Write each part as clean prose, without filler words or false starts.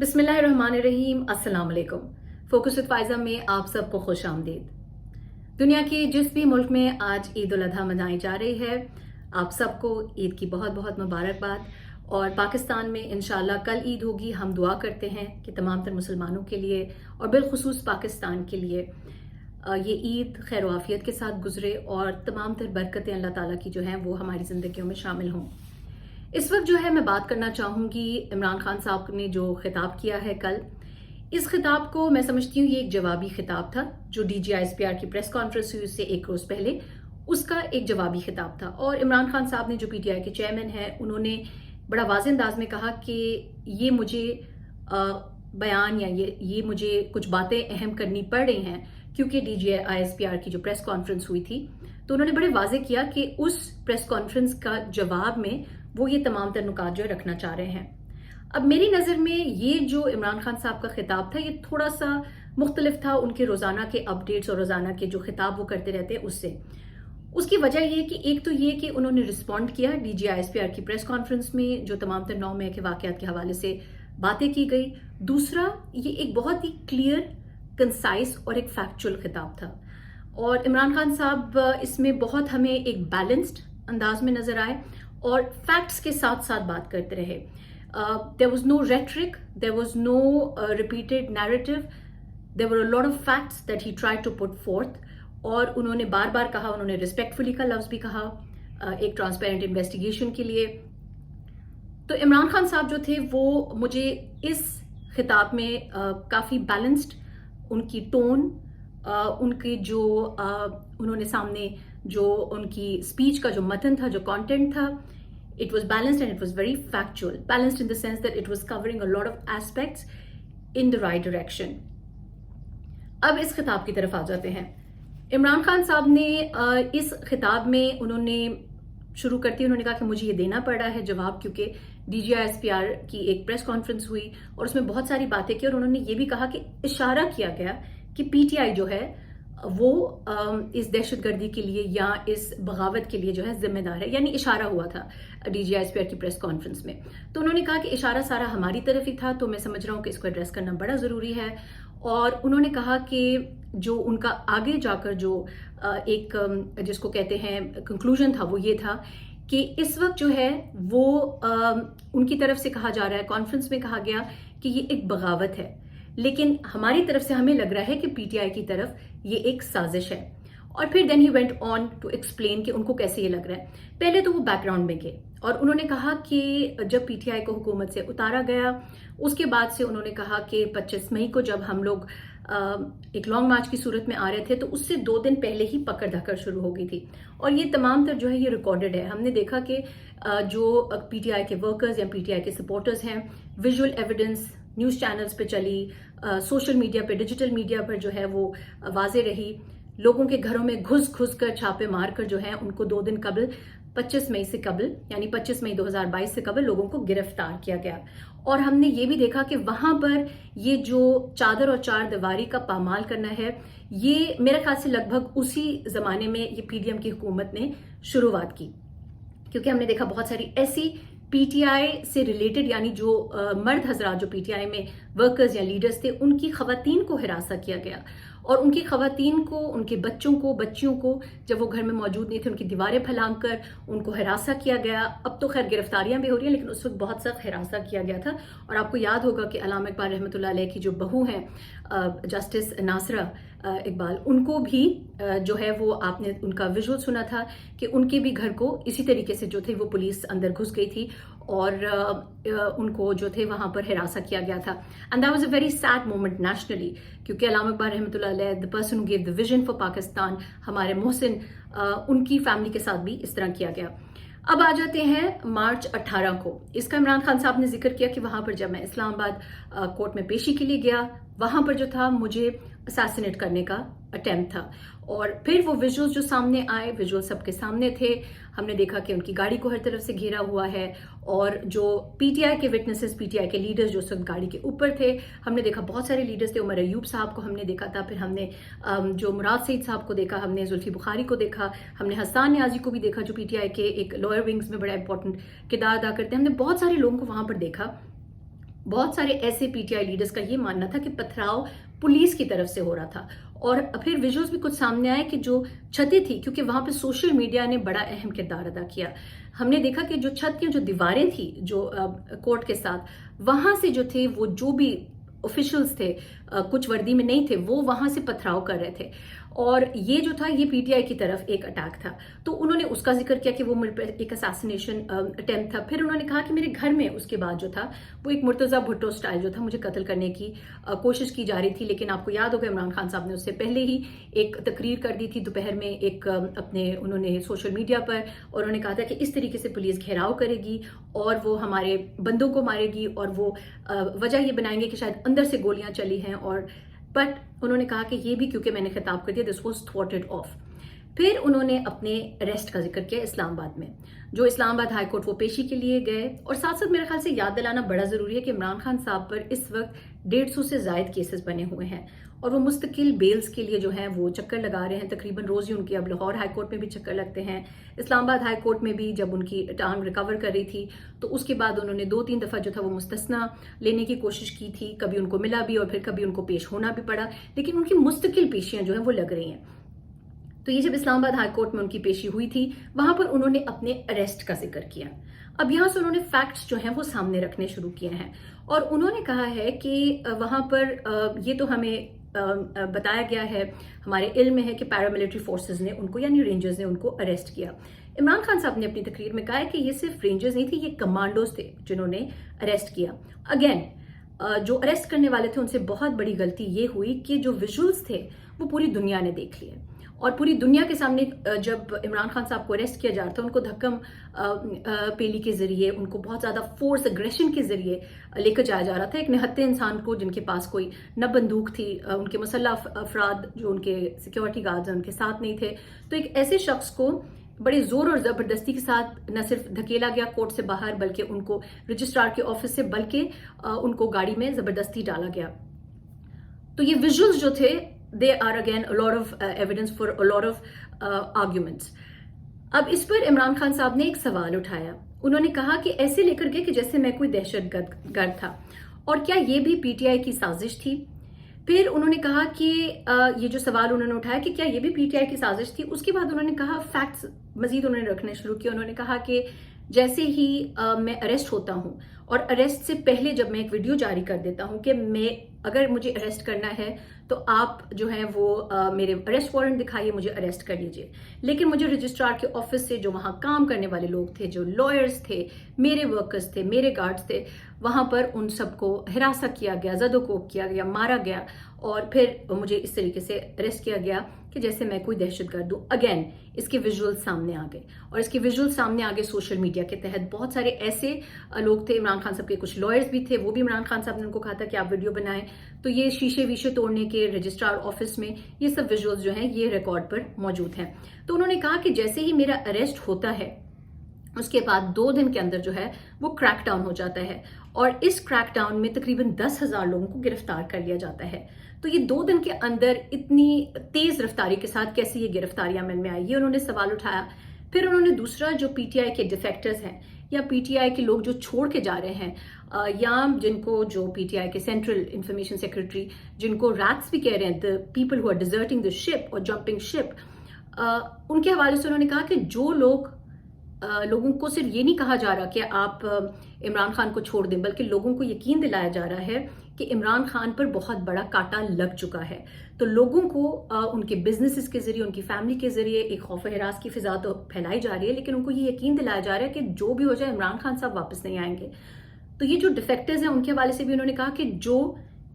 बिस्मिल्लाहिर्रहमानिर्रहीम, अस्सलाम वालेकुम। फोकस विद फाइजा में आप सबको खुश आमदीद। दुनिया के जिस भी मुल्क में आज ईद उल अजहा मनाई जा रही है, आप सबको ईद की बहुत बहुत मुबारकबाद। और पाकिस्तान में इंशाल्लाह कल ईद होगी। हम दुआ करते हैं कि तमाम तर मुसलमानों के लिए और बिलखुसूस पाकिस्तान के लिए ये ईद खैर आफियत के साथ गुजरे और तमाम तर बरकतें अल्लाह ताला की जो हैं वो हमारी ज़िंदगियों में शामिल हों। इस वक्त जो है मैं बात करना चाहूँगी इमरान खान साहब ने जो खिताब किया है कल। इस खिताब को मैं समझती हूँ ये एक जवाबी खिताब था। जो DGISPR की प्रेस कॉन्फ्रेंस हुई उससे एक रोज़ पहले उसका एक जवाबी खिताब था। और इमरान खान साहब ने जो PTI के चेयरमैन हैं उन्होंने बड़ा वाज़ेह अंदाज में कहा कि ये मुझे बयान या ये मुझे कुछ बातें अहम करनी पड़ रही हैं क्योंकि DGISPR की जो प्रेस कॉन्फ्रेंस हुई थी तो उन्होंने बड़े वाज़ेह किया कि उस प्रेस कॉन्फ्रेंस का जवाब में वो ये तमाम तर नुकात जो रखना चाह रहे हैं। अब मेरी नज़र में ये जो इमरान खान साहब का खिताब था ये थोड़ा सा मुख्तलिफ था उनके रोज़ाना के अपडेट्स और रोज़ाना के जो खिताब वो करते रहते हैं उससे। उसकी वजह ये कि एक तो ये कि उन्होंने रिस्पॉन्ड किया DGISPR की प्रेस कॉन्फ्रेंस में जो तमाम तर 9 मई के वाक़यात के हवाले से बातें की गई। दूसरा ये एक बहुत ही क्लियर, कंसाइज और एक फैक्चुअल खिताब था और इमरान खान साहब इसमें बहुत हमें एक बैलेंस्ड अंदाज में नज़र आए और फैक्ट्स के साथ साथ बात करते रहे। There was no rhetoric, there was no repeated narrative, there were a lot of facts that he tried to put forth. और उन्होंने बार बार कहा, उन्होंने रिस्पेक्टफुली का लफ्ज भी कहा एक ट्रांसपेरेंट इन्वेस्टिगेशन के लिए। तो इमरान खान साहब जो थे वो मुझे इस खिताब में काफ़ी बैलेंस्ड उनकी टोन, उनके जो उन्होंने सामने जो उनकी स्पीच का जो मतन था, जो कंटेंट था, it was balanced and it was very factual. Balanced in the sense that it was covering a lot of aspects in the right direction. अब इस खिताब की तरफ आ जाते हैं। इमरान खान साहब ने इस खिताब में उन्होंने शुरू करती उन्होंने कहा कि मुझे ये देना पड़ रहा है जवाब क्योंकि DGISPR की एक प्रेस कॉन्फ्रेंस हुई और उसमें बहुत सारी बातें की और उन्होंने ये भी कहा कि इशारा किया गया कि PTI जो है वो इस दहशतगर्दी के लिए या इस बगावत के लिए जो है जिम्मेदार है, यानी इशारा हुआ था DGISPR की प्रेस कॉन्फ्रेंस में। तो उन्होंने कहा कि इशारा सारा हमारी तरफ ही था, तो मैं समझ रहा हूँ कि इसको एड्रेस करना बड़ा ज़रूरी है। और उन्होंने कहा कि जो उनका आगे जाकर जो एक जिसको कहते हैं कंक्लूजन था वो ये था कि इस वक्त जो है वो उनकी तरफ से कहा जा रहा है, कॉन्फ्रेंस में कहा गया कि ये एक बगावत है, लेकिन हमारी तरफ से हमें लग रहा है कि PTI की तरफ ये एक साजिश है। और फिर then he went on to explain कि उनको कैसे ये लग रहा है। पहले तो वो बैकग्राउंड में गए और उन्होंने कहा कि जब PTI को हुकूमत से उतारा गया उसके बाद से उन्होंने कहा कि 25 मई को जब हम लोग एक लॉन्ग मार्च की सूरत में आ रहे थे तो उससे 2 दिन पहले ही पकड़ धकड़ शुरू हो गई थी और ये तमाम तर जो है ये रिकॉर्डेड है। हमने देखा कि जो PTI के वर्कर्स या PTI के सपोर्टर्स हैं, विजुअल एविडेंस न्यूज़ चैनल्स पे चली, सोशल मीडिया पे, डिजिटल मीडिया पर जो है वो वाज़े रही। लोगों के घरों में घुस घुस कर छापे मार कर जो है उनको 2 दिन कबल 25 मई से कबल यानी 25 मई 2022 से कबल लोगों को गिरफ्तार किया गया। और हमने ये भी देखा कि वहां पर ये जो चादर और चार दीवारी का पामाल करना है ये मेरे ख्याल से लगभग उसी जमाने में ये PDM की हुकूमत ने शुरुआत की, क्योंकि हमने देखा बहुत सारी ऐसी PTI से रिलेटेड यानी जो मर्द हजरात जो PTI में वर्कर्स या लीडर्स थे उनकी खवातीन को हिरासा किया गया और उनकी खवातीन को, उनके बच्चों को, बच्चियों को जब वो घर में मौजूद नहीं थे उनकी दीवारें फैलाकर उनको हिरासा किया गया। अब तो खैर गिरफ्तारियां भी हो रही हैं लेकिन उस वक्त बहुत सख्त हिरासा किया गया था। और आपको याद होगा कि अल्लामा इकबाल रहमतुल्लाह अलैह की जो बहू हैं जस्टिस नासरा इकबाल, उनको भी जो है वो आपने उनका विजुअल सुना था कि उनके भी घर को इसी तरीके से जो थे वो पुलिस अंदर घुस गई थी और उनको जो थे वहां पर हिरासा किया गया था। And that was a very sad moment nationally, क्योंकि अल्लामा इकबाल रहमतुल्लाह अलैह, the person who give the vision for Pakistan, हमारे मोहसिन, उनकी फैमिली के साथ भी इस तरह किया गया। अब आ जाते हैं मार्च 18 को। इसका इमरान खान साहब ने जिक्र किया कि वहां पर जब मैं इस्लामाबाद कोर्ट में पेशी के लिए गया वहां पर जो था मुझे असैसिनेट करने का अटेम्प्ट था। और फिर वो विजुअल्स जो सामने आए, विजुअल्स सबके सामने थे। हमने देखा कि उनकी गाड़ी को हर तरफ से घेरा हुआ है और जो PTI के विटनेसेस, PTI के लीडर्स जो उस वक्त गाड़ी के ऊपर थे, हमने देखा बहुत सारे लीडर्स थे। उमर अयूब साहब को हमने देखा था, फिर हमने जो मुराद सईद साहब को देखा, हमने जुल्फी बुखारी को देखा, हमने हसन न्याजी को भी देखा जो PTI के एक लोअर विंग्स में बड़ा इंपॉर्टेंट किरदार अदा करते हैं। हमने बहुत सारे लोगों को वहां पर देखा बहुत सारे ऐसे पीटीआई लीडर्स का ये मानना था कि पथराव पुलिस की तरफ से हो रहा था। और फिर विजुअल्स भी कुछ सामने आए कि जो छतें थी, क्योंकि वहां पे सोशल मीडिया ने बड़ा अहम किरदार अदा किया, हमने देखा कि जो छत की जो दीवारें थी जो कोर्ट के साथ, वहां से जो थे वो जो भी ऑफिशियल्स थे, कुछ वर्दी में नहीं थे, वो वहां से पथराव कर रहे थे। और ये जो था ये पीटीआई की तरफ एक अटैक था, तो उन्होंने उसका जिक्र किया कि वो मेरे पे एक असैसिनेशन अटेम्प्ट था। फिर उन्होंने कहा कि मेरे घर में उसके बाद जो था वो एक मुर्तजा भुट्टो स्टाइल जो था, मुझे कत्ल करने की कोशिश की जा रही थी। लेकिन आपको याद होगा इमरान खान साहब ने उससे पहले ही एक तकरीर कर दी थी दोपहर में, एक अपने उन्होंने सोशल मीडिया पर, और उन्होंने कहा था कि इस तरीके से पुलिस घेराव करेगी और वो हमारे बंदों को मारेगी, और वो वजह ये बनाएंगे कि शायद अंदर से गोलियां चली हैं। और बट उन्होंने कहा कि ये भी क्योंकि मैंने खिताब कर दिया, दिस वाज थ्वाटेड ऑफ। फिर उन्होंने अपने अरेस्ट का जिक्र किया इस्लामाबाद में, जो इस्लामाबाद हाई कोर्ट वो पेशी के लिए गए। और साथ साथ मेरे ख्याल से याद दिलाना बड़ा जरूरी है कि इमरान खान साहब पर इस वक्त 150 से जायद केसेस बने हुए हैं, और वो मुस्तकिल बेल्स के लिए जो है वो चक्कर लगा रहे हैं। तकरीबन रोज ही उनके अब लाहौर हाई कोर्ट में भी चक्कर लगते हैं, इस्लामाबाद हाई कोर्ट में भी जब उनकी टांग रिकवर कर रही थी तो उसके बाद उन्होंने 2-3 दफा जो था वो मुस्तस्ना लेने की कोशिश की थी, कभी उनको मिला भी और फिर कभी उनको पेश होना भी पड़ा, लेकिन उनकी मुस्तकिल पेशियां जो है वो लग रही हैं। तो ये जब इस्लामाबाद हाई कोर्ट में उनकी पेशी हुई थी, वहां पर उन्होंने अपने अरेस्ट का जिक्र किया। अब यहां से उन्होंने फैक्ट्स जो हैं वो सामने रखने शुरू किए हैं, और उन्होंने कहा है कि वहां पर ये तो हमें बताया गया है, हमारे इल्म में है कि पैरामिलिट्री फोर्सेस ने उनको, यानी रेंजर्स ने उनको अरेस्ट किया। इमरान खान साहब ने अपनी तकरीर में कहा है कि ये सिर्फ रेंजर्स नहीं थे, ये कमांडोज थे जिन्होंने अरेस्ट किया। अगेन जो अरेस्ट करने वाले थे उनसे बहुत बड़ी गलती ये हुई कि जो विजुअल्स थे वो पूरी दुनिया ने देख लिए, और पूरी दुनिया के सामने जब इमरान खान साहब को अरेस्ट किया जा रहा था, उनको धक्कम पेली के जरिए, उनको बहुत ज्यादा फोर्स एग्रेशन के जरिए लेकर जाया जा रहा था। एक निहत्थे इंसान को जिनके पास कोई न बंदूक थी, उनके मुसल्लह अफराद जो उनके सिक्योरिटी गार्ड्स हैं उनके साथ नहीं थे, तो एक ऐसे शख्स को बड़े जोर और जबरदस्ती के साथ न सिर्फ धकेला गया कोर्ट से बाहर, बल्कि उनको रजिस्ट्रार के ऑफिस से, बल्कि उनको गाड़ी में जबरदस्ती डाला गया। तो ये विजुअल्स जो थे, they are again a lot of evidence for a lot of arguments. अब इस पर इमरान खान साहब ने एक सवाल उठाया, उन्होंने कहा कि ऐसे लेकर के कि जैसे मैं कोई दहशतगर्द था, और क्या ये भी पीटीआई की साजिश थी। फिर उन्होंने कहा कि ये जो सवाल उन्होंने उठाया कि क्या ये भी पीटीआई की साजिश थी, उसके बाद उन्होंने कहा फैक्ट्स मजीद उन्होंने रखने शुरू किए। उन्होंने कहा कि जैसे ही मैं अरेस्ट होता हूं, और अरेस्ट से पहले जब मैं एक वीडियो जारी कर देता हूं कि मैं, अगर मुझे अरेस्ट करना है तो आप जो है वो मेरे अरेस्ट वारंट दिखाइए, मुझे अरेस्ट कर लीजिए। लेकिन मुझे रजिस्ट्रार के ऑफिस से जो वहां काम करने वाले लोग थे, जो लॉयर्स थे, मेरे वर्कर्स थे, मेरे गार्ड्स थे, वहां पर उन सबको हिरासा किया गया, जदोकोब किया गया, मारा गया, और फिर मुझे इस तरीके से अरेस्ट किया गया कि जैसे मैं कोई दहशतगर्द हूं। अगेन इसके विजुअल सामने आ गए, और इसके विजुअल सामने आ गए सोशल मीडिया के तहत। बहुत सारे ऐसे लोग थे, इमरान खान साहब के कुछ लॉयर्स भी थे, वो भी इमरान खान साहब ने उनको कहा था कि आप वीडियो बनाएं। तो ये शीशे वीशे तोड़ने के रजिस्ट्रार ऑफिस में ये सब विजुअल्स जो हैं ये रिकॉर्ड पर मौजूद हैं। तो उन्होंने कहा कि जैसे ही मेरा अरेस्ट होता है, उसके बाद 2 दिन के अंदर जो है वो क्रैकडाउन हो जाता है, और इस क्रैकडाउन में तकरीबन 10,000 लोगों को गिरफ्तार कर लिया जाता है। तो ये 2 दिन के अंदर इतनी तेज रफ्तारी के साथ कैसे ये गिरफ्तारियां अमल में आई, ये उन्होंने सवाल उठाया। फिर उन्होंने दूसरा, जो पीटीआई के डिफेक्टर्स हैं या पीटीआई के लोग जो छोड़ के जा रहे हैं, या जिनको, जो पीटीआई के सेंट्रल इंफॉर्मेशन सेक्रेटरी, जिनको रैट्स भी कह रहे हैं, the people who are deserting the ship और जंपिंग शिप, उनके हवाले से उन्होंने कहा कि जो लोगों को सिर्फ ये नहीं कहा जा रहा कि आप इमरान खान को छोड़ दें, बल्कि लोगों को यकीन दिलाया जा रहा है कि इमरान खान पर बहुत बड़ा कांटा लग चुका है। तो लोगों को उनके बिजनेसेस के जरिए, उनकी फैमिली के जरिए एक खौफ हिरास की फिजा तो फैलाई जा रही है, लेकिन उनको ये यकीन दिलाया जा रहा है कि जो भी हो जाए इमरान खान साहब वापस नहीं आएंगे। तो ये जो डिफेक्टर्स हैं उनके हवाले से भी उन्होंने कहा कि जो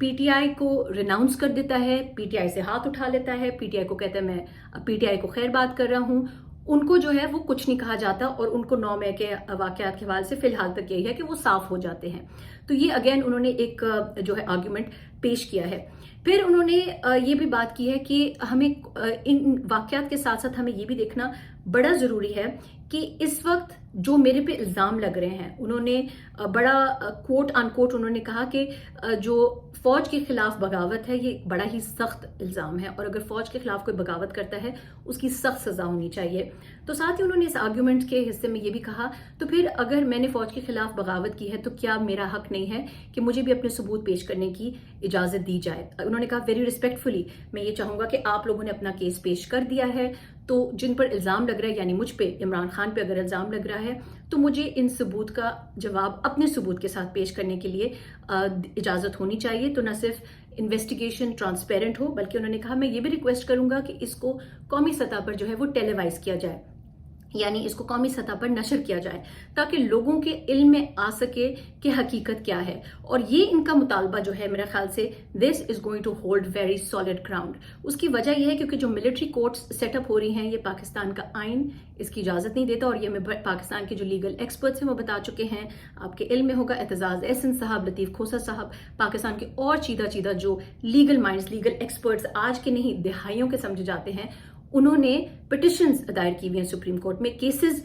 पीटीआई को रिनाउंस कर देता है, पीटीआई से हाथ उठा लेता है, पीटीआई को कहता है मैं पीटीआई को खैर बात कर रहा हूं, उनको जो है वो कुछ नहीं कहा जाता, और उनको 9 मई के वाकयात के हवाले से फिलहाल तक यही है कि वो साफ हो जाते हैं। तो ये अगेन उन्होंने एक जो है आर्ग्यूमेंट पेश किया है। फिर उन्होंने ये भी बात की है कि हमें इन वाकयात के साथ साथ हमें ये भी देखना बड़ा जरूरी है कि इस वक्त जो मेरे पे इल्ज़ाम लग रहे हैं, उन्होंने बड़ा कोट अनकोट उन्होंने कहा कि जो फ़ौज के ख़िलाफ़ बगावत है ये बड़ा ही सख्त इल्ज़ाम है, और अगर फ़ौज के ख़िलाफ़ कोई बगावत करता है उसकी सख्त सज़ा होनी चाहिए। तो साथ ही उन्होंने इस आर्ग्यूमेंट के हिस्से में ये भी कहा, तो फिर अगर मैंने फ़ौज के ख़िलाफ़ बगावत की है तो क्या मेरा हक़ नहीं है कि मुझे भी अपने सबूत पेश करने की इजाज़त दी जाए। उन्होंने कहा वेरी रिस्पेक्टफुली मैं ये चाहूँगा कि आप लोगों ने अपना केस पेश कर दिया है, तो जिन पर इल्ज़ाम लग रहा है, यानी मुझ पे, इमरान खान पे अगर इल्ज़ाम लग रहा है, तो मुझे इन सबूत का जवाब अपने सबूत के साथ पेश करने के लिए इजाज़त होनी चाहिए। तो न सिर्फ इन्वेस्टिगेशन ट्रांसपेरेंट हो, बल्कि उन्होंने कहा मैं ये भी रिक्वेस्ट करूंगा कि इसको कौमी सतह पर जो है वो टेलीवाइज किया जाए, यानी इसको कौमी सतह पर नशर किया जाए, ताकि लोगों के इल्म में आ सके कि हकीकत क्या है। और ये इनका मुतालबा जो है, मेरे ख्याल से this is going to hold very solid ground. उसकी वजह यह है क्योंकि जो मिलिट्री कोर्ट्स सेटअप हो रही हैं, ये पाकिस्तान का आइन इसकी इजाज़त नहीं देता, और ये मैं पाकिस्तान के जो लीगल एक्सपर्ट्स हैं वो बता चुके हैं। आपके इल्म में होगा, एतजाज़ एहसन साहब, लतीफ़ खोसा साहब, पाकिस्तान के और चीदा चीदा जो लीगल माइंड्स, लीगल एक्सपर्ट्स आज के नहीं दहाइयों के समझे जाते हैं, उन्होंने पिटिशंस दायर की हुई हैं सुप्रीम कोर्ट में, केसेस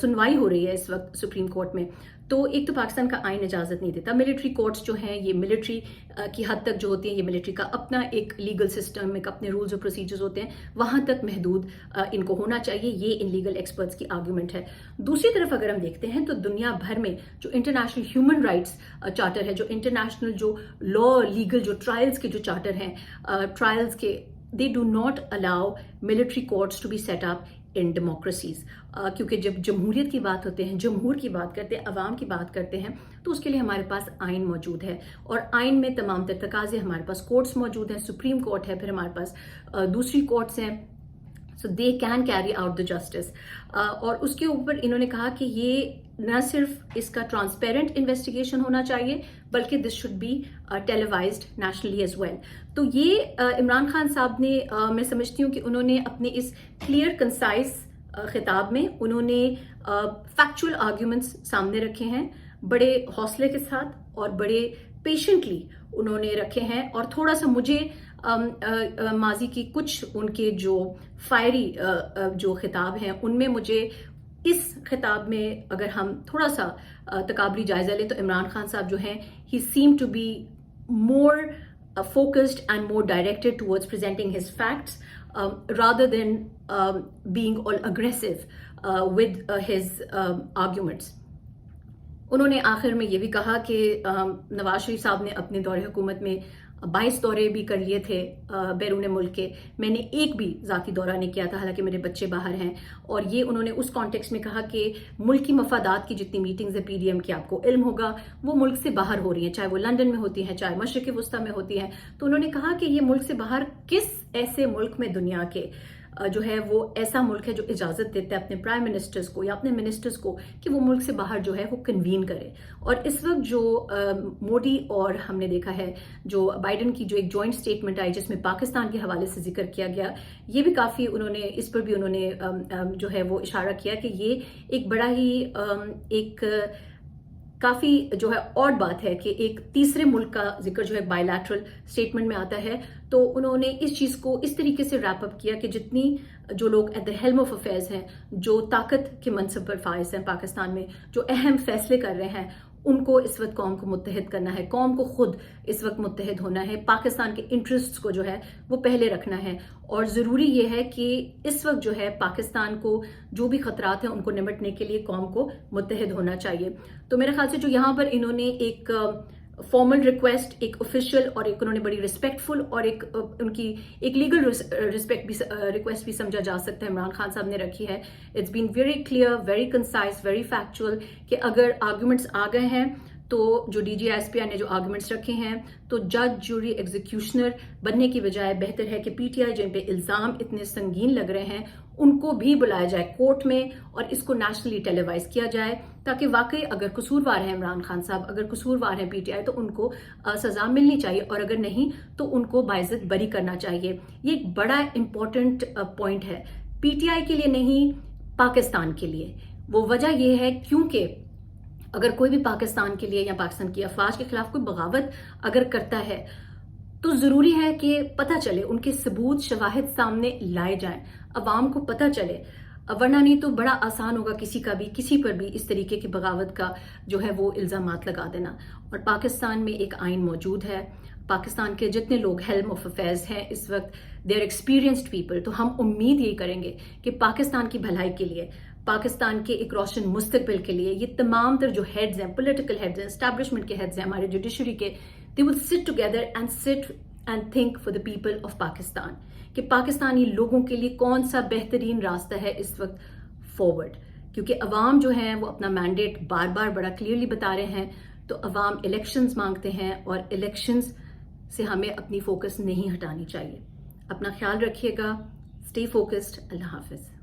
सुनवाई हो रही है इस वक्त सुप्रीम कोर्ट में। तो एक तो पाकिस्तान का आइन इजाज़त नहीं देता, मिलिट्री कोर्ट्स जो हैं ये मिलिट्री की हद तक जो होती हैं, ये मिलिट्री का अपना एक लीगल सिस्टम, एक अपने रूल्स और प्रोसीजर्स होते हैं, वहाँ तक महदूद इनको होना चाहिए। ये इन लीगल एक्सपर्ट्स की आर्गूमेंट है। दूसरी तरफ अगर हम देखते हैं तो दुनिया भर में जो इंटरनेशनल ह्यूमन राइट्स चार्टर है, जो इंटरनेशनल जो लॉ लीगल जो ट्रायल्स के जो चार्टर हैं, ट्रायल्स के, they do not allow military courts to be set up in democracies, क्योंकि जब जमहूरियत की बात होते हैं, जमहूर की बात करते हैं, अवाम की बात करते हैं, तो उसके लिए हमारे पास आइन मौजूद है, और आइन में तमाम तर तकाज़े, हमारे पास कोर्ट्स मौजूद हैं, सुप्रीम कोर्ट है, फिर हमारे पास दूसरी कोर्ट्स हैं, so they can carry out the justice. और उसके ऊपर इन्होंने कहा कि ये न सिर्फ इसका ट्रांसपेरेंट इन्वेस्टिगेशन होना चाहिए, बल्कि this should be televised nationally as well. तो ये इमरान खान साहब ने मैं समझती हूँ कि उन्होंने अपने इस क्लियर कंसाइज खिताब में उन्होंने फैक्चुअल आर्ग्यूमेंट्स सामने रखे हैं, बड़े हौसले के साथ और बड़े पेशेंटली उन्होंने रखे हैं। और थोड़ा सा मुझे माजी की कुछ उनके जो फायरी जो खिताब हैं, उनमें मुझे इस खिताब में अगर हम थोड़ा सा तकाबली जायजा लें, तो इमरान खान साहब जो हैं, he seem to be more focused and more directed towards presenting his facts rather than being all aggressive with his arguments. उन्होंने आखिर में ये भी कहा कि नवाज शरीफ साहब ने अपने दौरे हुकूमत में 22 दौरे भी कर लिए थे बैरून मुल्क के, मैंने एक भी ज़ाती दौरा नहीं किया था, हालांकि मेरे बच्चे बाहर हैं। और ये उन्होंने उस कॉन्टेक्स्ट में कहा कि मुल्क की मफादात की जितनी मीटिंग्स है पीडीएम की, आपको इल्म होगा, वो मुल्क से बाहर हो रही हैं, चाहे वो लंदन में होती हैं, चाहे मशरिक़ वस्ता में होती हैं। तो उन्होंने कहा कि ये मुल्क से बाहर किस ऐसे मुल्क में दुनिया के जो है वो ऐसा मुल्क है जो इजाज़त देता है अपने प्राइम मिनिस्टर्स को या अपने मिनिस्टर्स को कि वो मुल्क से बाहर जो है वो कन्वीन करे। और इस वक्त जो मोदी और हमने देखा है जो बाइडन की जो एक जॉइंट स्टेटमेंट आई जिसमें पाकिस्तान के हवाले से जिक्र किया गया, ये भी काफ़ी उन्होंने इस पर भी उन्होंने जो है वो इशारा किया कि ये एक बड़ा ही एक काफ़ी जो है ऑड बात है कि एक तीसरे मुल्क का जिक्र जो है बायलैटरल स्टेटमेंट में आता है। तो उन्होंने इस चीज़ को इस तरीके से रैप अप किया कि जितनी जो लोग at the helm of affairs हैं, जो ताकत के मनसब पर फाइज हैं पाकिस्तान में, जो अहम फैसले कर रहे हैं, उनको इस वक्त कौम को मुत्तहिद करना है, कौम को खुद इस वक्त मुत्तहिद होना है, पाकिस्तान के इंटरेस्ट्स को जो है वो पहले रखना है। और ज़रूरी ये है कि इस वक्त जो है पाकिस्तान को जो भी खतरात हैं उनको निपटने के लिए कौम को मुत्तहिद होना चाहिए। तो मेरे ख्याल से जो यहाँ पर इन्होंने एक फॉर्मल रिक्वेस्ट, एक ऑफिशियल और एक उन्होंने बड़ी रिस्पेक्टफुल और एक उनकी एक लीगल रिस्पेक्ट भी रिक्वेस्ट भी समझा जा सकता है इमरान खान साहब ने रखी है। It's been very clear, very concise, very factual कि अगर आर्गूमेंट्स आ गए हैं तो जो DGSPI ने जो आर्गूमेंट्स रखे हैं, तो जज, जूरी, एग्जीक्यूशनर बनने की बजाय बेहतर है कि PTI जिन पे इल्ज़ाम इतने संगीन लग रहे हैं उनको भी बुलाया जाए कोर्ट में और इसको नेशनली टेलीवाइज किया जाए, ताकि वाकई अगर कसूरवार है इमरान खान साहब, अगर कसूरवार है PTI, तो उनको सज़ा मिलनी चाहिए, और अगर नहीं तो उनको बाइज्जत बरी करना चाहिए। ये एक बड़ा इंपॉर्टेंट पॉइंट है PTI के लिए नहीं, पाकिस्तान के लिए। वो वजह यह है क्योंकि अगर कोई भी पाकिस्तान के लिए या पाकिस्तान की अफवाज के खिलाफ कोई बगावत अगर करता है तो ज़रूरी है कि पता चले, उनके सबूत शवाहिद सामने लाए जाएं, अवाम को पता चले। ورنہ نہیں تو بڑا آسان ہوگا کسی پر بھی اس طریقے کی بغاوت کا جو ہے وہ الزامات لگا دینا. اور پاکستان میں ایک آئین موجود ہے. پاکستان کے جتنے لوگ ہیلم آف افیئرز ہیں اس وقت دے آر ایکسپیرینسڈ پیپل. تو ہم امید یہی کریں گے کہ پاکستان کی بھلائی کے لیے، پاکستان کے ایک روشن مستقبل کے لیے یہ تمام تر جو ہیڈز ہیں، پولیٹیکل ہیڈز ہیں، اسٹیبلشمنٹ کے ہیڈز ہیں، ہمارے جوڈیشری کے، they will sit together and think for the people of Pakistan کہ پاکستانی لوگوں کے لیے کون سا بہترین راستہ ہے اس وقت فارورڈ. کیونکہ عوام جو ہیں وہ اپنا مینڈیٹ بار بار بڑا کلیئرلی بتا رہے ہیں. تو عوام الیکشنز مانگتے ہیں اور الیکشنز سے ہمیں اپنی فوکس نہیں ہٹانی چاہیے. اپنا خیال رکھیے گا. Stay focused. اللہ حافظ.